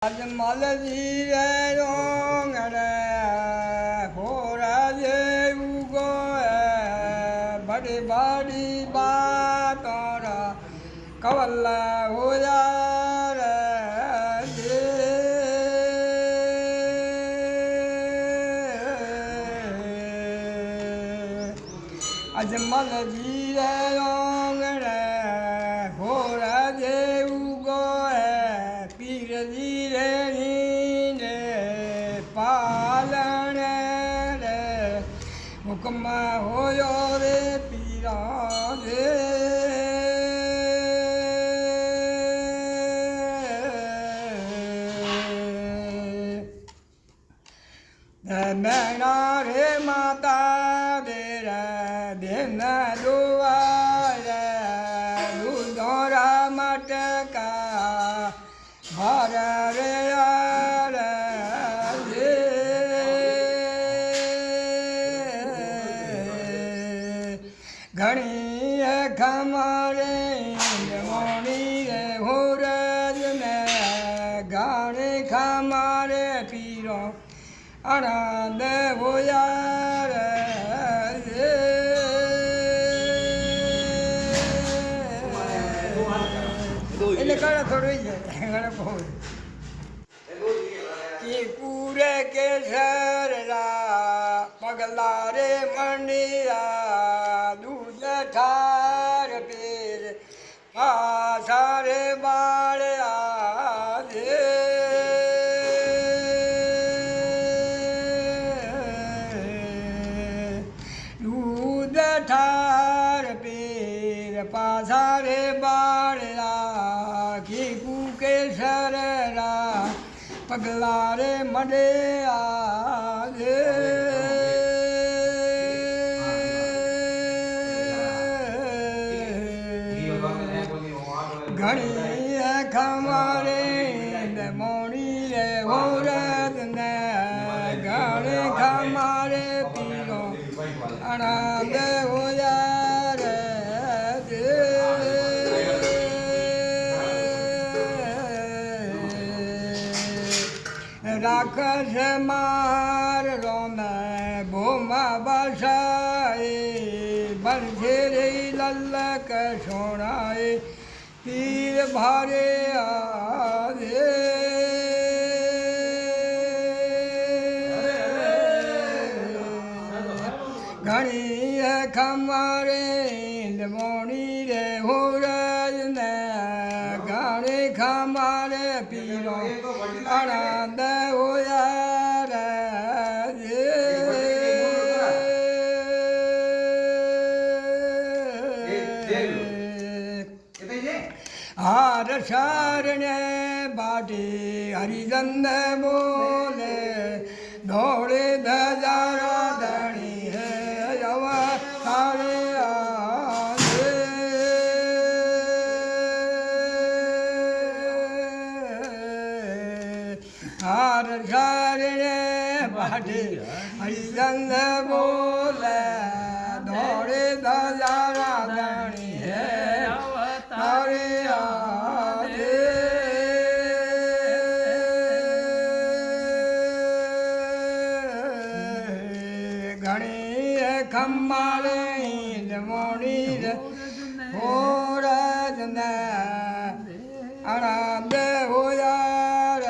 अजमल जी रे रोंग रे होरा जे उगो बड़ी बड़ी बात और कवल्ला हो जा रे दे अजमल जी रे रोंग रे होरा जे उगो पीर जी पालन रे हुक्म होयो रे पीरा रे नैना रे माता दे रे दिन दुआ रे दूधोरा मटका भर रे घणी खमारे मोनी रे हो रज में गाने खमारे पीरो आनंद हो यार એટલે કરે થોડું ઘરે બહુ પૂરે કે શરલા પગલા રે મંડિયા ठार पीर सारे बाल आजे दूध ठार पीर पासारे बाल की कूके सररा पगला रे मडे आजे घणी खमारे मोनी रे हो रत ने घणे खमारे पीरो आनंद हो यार राक्षस मार रोन भूमा बसाए बरझेरे लल्लक सोनाए तीर भारे आजे घणी खमारे मोनी रे हो रज ने घणे खमारे पीरो आनंद हो यार हार शरणे बाटे हरिजन बोले दौड़े धजारा धनी है यवा सारे आजे हार शरणे बाटे हरिजन बोले दौड़े धजारा धनी है सारे खमारे मोनी रे हो रज ने आनंद हो यार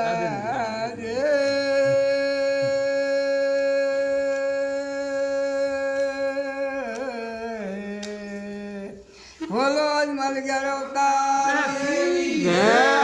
बोलो मल गया